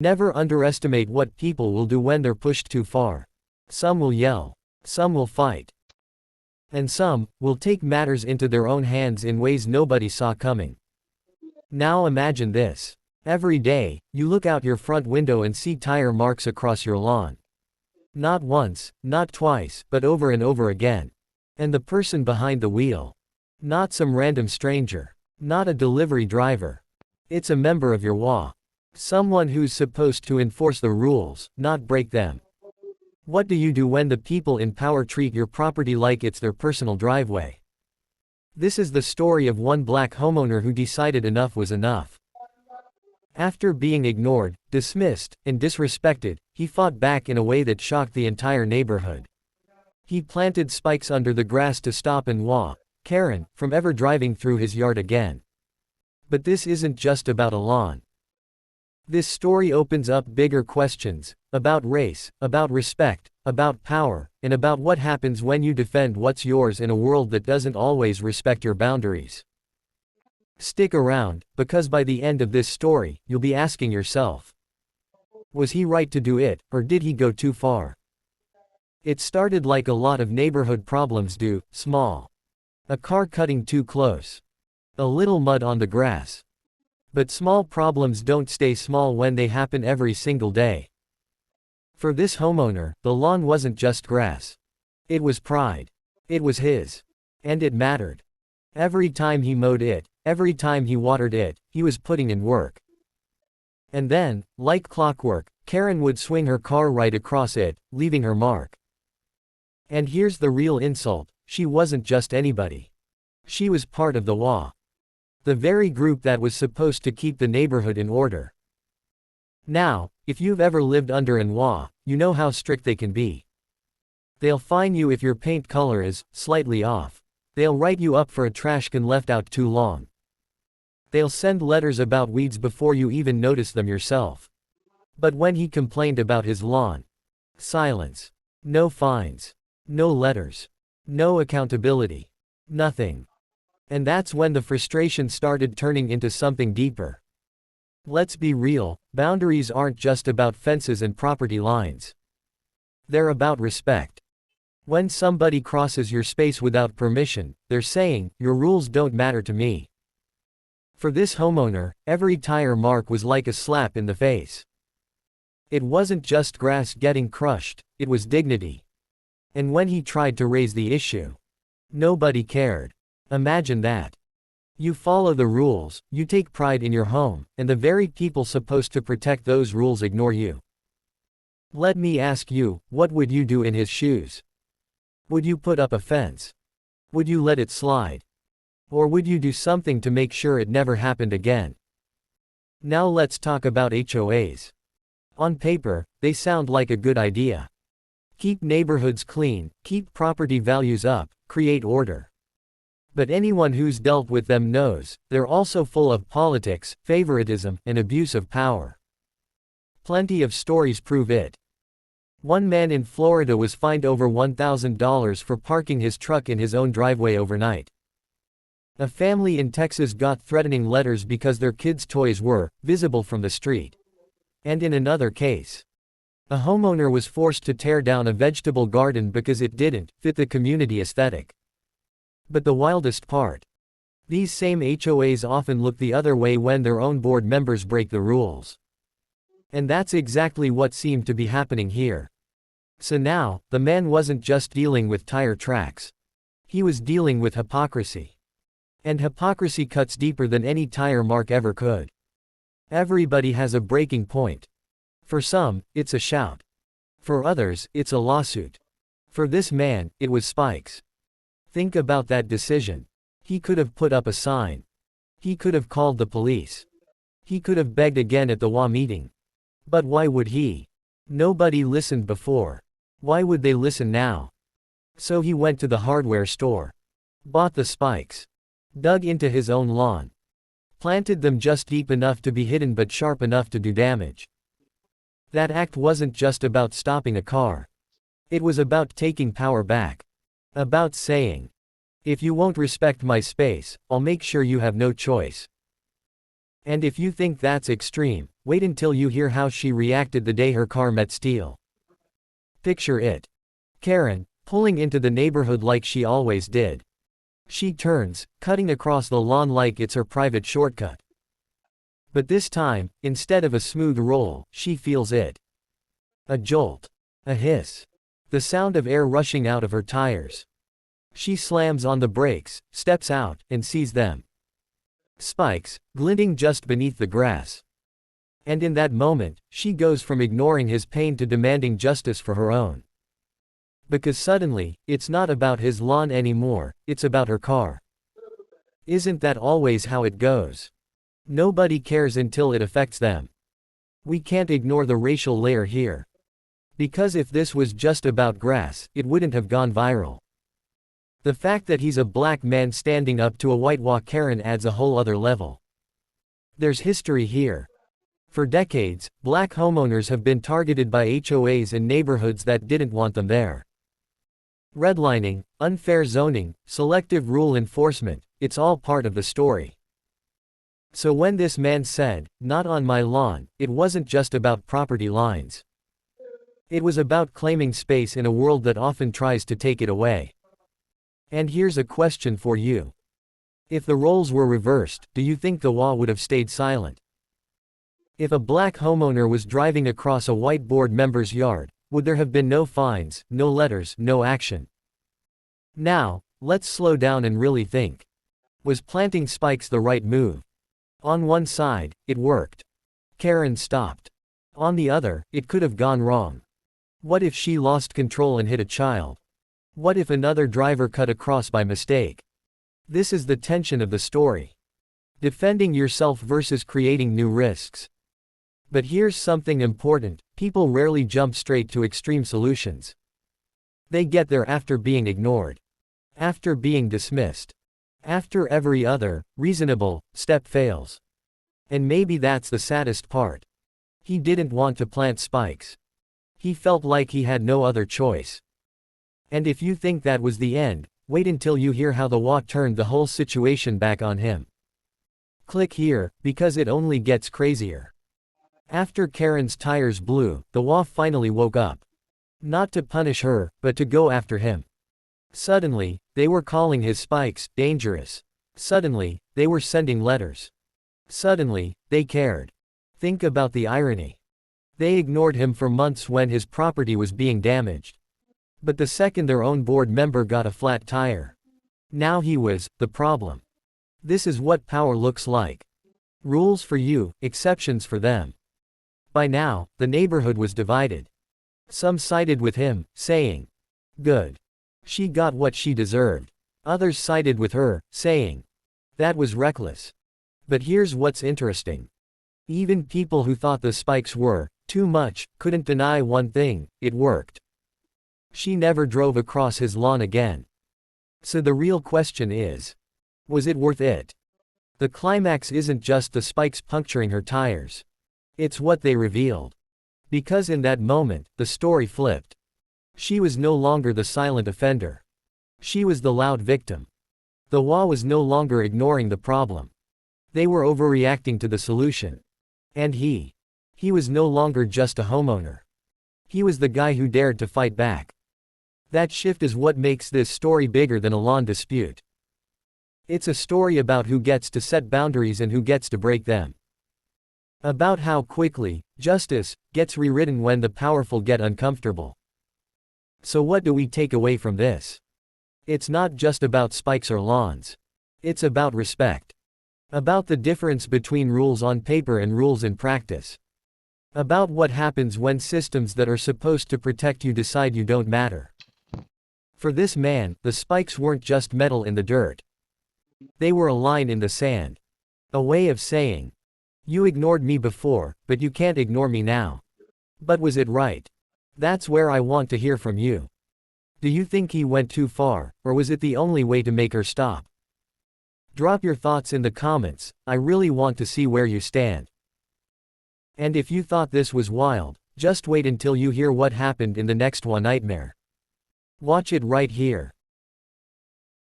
Never underestimate what people will do when they're pushed too far. Some will yell. Some will fight. And some will take matters into their own hands in ways nobody saw coming. Now imagine this. Every day, you look out your front window and see tire marks across your lawn. Not once, not twice, but over and over again. And the person behind the wheel. Not some random stranger. Not a delivery driver. It's a member of your HOA. Someone who's supposed to enforce the rules, not break them. What do you do when the people in power treat your property like it's their personal driveway? This is the story of one black homeowner who decided enough was enough. After being ignored, dismissed, and disrespected, he fought back in a way that shocked the entire neighborhood. He planted spikes under the grass to stop HOA Karen from ever driving through his yard again. But this isn't just about a lawn. This story opens up bigger questions, about race, about respect, about power, and about what happens when you defend what's yours in a world that doesn't always respect your boundaries. Stick around, because by the end of this story, you'll be asking yourself, was he right to do it, or did he go too far? It started like a lot of neighborhood problems do, small. A car cutting too close. A little mud on the grass. But small problems don't stay small when they happen every single day. For this homeowner, the lawn wasn't just grass. It was pride. It was his. And it mattered. Every time he mowed it, every time he watered it, he was putting in work. And then, like clockwork, Karen would swing her car right across it, leaving her mark. And here's the real insult, she wasn't just anybody. She was part of the HOA. The very group that was supposed to keep the neighborhood in order. Now, if you've ever lived under an HOA, you know how strict they can be. They'll fine you if your paint color is slightly off. They'll write you up for a trash can left out too long. They'll send letters about weeds before you even notice them yourself. But when he complained about his lawn, silence. No fines. No letters. No accountability. Nothing. And that's when the frustration started turning into something deeper. Let's be real, boundaries aren't just about fences and property lines. They're about respect. When somebody crosses your space without permission, they're saying, your rules don't matter to me. For this homeowner, every tire mark was like a slap in the face. It wasn't just grass getting crushed, it was dignity. And when he tried to raise the issue, nobody cared. Imagine that. You follow the rules, you take pride in your home, and the very people supposed to protect those rules ignore you. Let me ask you, what would you do in his shoes? Would you put up a fence? Would you let it slide? Or would you do something to make sure it never happened again? Now let's talk about HOAs. On paper, they sound like a good idea. Keep neighborhoods clean, keep property values up, create order. But anyone who's dealt with them knows, they're also full of politics, favoritism, and abuse of power. Plenty of stories prove it. One man in Florida was fined over $1,000 for parking his truck in his own driveway overnight. A family in Texas got threatening letters because their kids' toys were visible from the street. And in another case, a homeowner was forced to tear down a vegetable garden because it didn't fit the community aesthetic. But the wildest part, these same HOAs often look the other way when their own board members break the rules. And that's exactly what seemed to be happening here. So now, the man wasn't just dealing with tire tracks. He was dealing with hypocrisy. And hypocrisy cuts deeper than any tire mark ever could. Everybody has a breaking point. For some, it's a shout. For others, it's a lawsuit. For this man, it was spikes. Think about that decision. He could have put up a sign. He could have called the police. He could have begged again at the HOA meeting. But why would he? Nobody listened before. Why would they listen now? So he went to the hardware store. Bought the spikes. Dug into his own lawn. Planted them just deep enough to be hidden but sharp enough to do damage. That act wasn't just about stopping a car. It was about taking power back. About saying, if you won't respect my space, I'll make sure you have no choice. And if you think that's extreme, Wait until you hear how she reacted the day her car met steel. Picture it. Karen, pulling into the neighborhood like she always did. She turns, cutting across the lawn like it's her private shortcut. But this time, instead of a smooth roll, she feels it. A jolt. A hiss. The sound of air rushing out of her tires. She slams on the brakes, steps out, and sees them. Spikes, glinting just beneath the grass. And in that moment, she goes from ignoring his pain to demanding justice for her own. Because suddenly, it's not about his lawn anymore, it's about her car. Isn't that always how it goes? Nobody cares until it affects them. We can't ignore the racial layer here. Because if this was just about grass, it wouldn't have gone viral. The fact that he's a black man standing up to a white Karen adds a whole other level. There's history here. For decades, black homeowners have been targeted by HOAs and neighborhoods that didn't want them there. Redlining, unfair zoning, selective rule enforcement, it's all part of the story. So when this man said, "Not on my lawn," it wasn't just about property lines. It was about claiming space in a world that often tries to take it away. And here's a question for you. If the roles were reversed, do you think the law would have stayed silent? If a black homeowner was driving across a white board member's yard, would there have been no fines, no letters, no action? Now, let's slow down and really think. Was planting spikes the right move? On one side, it worked. Karen stopped. On the other, it could have gone wrong. What if she lost control and hit a child? What if another driver cut across by mistake? This is the tension of the story. Defending yourself versus creating new risks. But here's something important, people rarely jump straight to extreme solutions. They get there after being ignored. After being dismissed. After every other, reasonable, step fails. And maybe that's the saddest part. He didn't want to plant spikes. He felt like he had no other choice. And if you think that was the end, wait until you hear how the law turned the whole situation back on him. Click here, because it only gets crazier. After Karen's tires blew, the law finally woke up. Not to punish her, but to go after him. Suddenly, they were calling his spikes dangerous. Suddenly, they were sending letters. Suddenly, they cared. Think about the irony. They ignored him for months when his property was being damaged. But the second their own board member got a flat tire, now he was the problem. This is what power looks like. Rules for you, exceptions for them. By now, the neighborhood was divided. Some sided with him, saying, "Good. She got what she deserved." Others sided with her, saying, "That was reckless." But here's what's interesting. Even people who thought the spikes were too much couldn't deny one thing: it worked. She never drove across his lawn again. So the real question is, was it worth it? The climax isn't just the spikes puncturing her tires. It's what they revealed. Because in that moment, the story flipped. She was no longer the silent offender. She was the loud victim. The law was no longer ignoring the problem. They were overreacting to the solution. And he was no longer just a homeowner. He was the guy who dared to fight back. That shift is what makes this story bigger than a lawn dispute. It's a story about who gets to set boundaries and who gets to break them. About how quickly justice gets rewritten when the powerful get uncomfortable. So what do we take away from this? It's not just about spikes or lawns. It's about respect. About the difference between rules on paper and rules in practice. About what happens when systems that are supposed to protect you decide you don't matter. For this man, the spikes weren't just metal in the dirt. They were a line in the sand. A way of saying, "You ignored me before, but you can't ignore me now." But was it right? That's where I want to hear from you. Do you think he went too far, or was it the only way to make her stop? Drop your thoughts in the comments, I really want to see where you stand. And if you thought this was wild, just wait until you hear what happened in the next one nightmare. Watch it right here.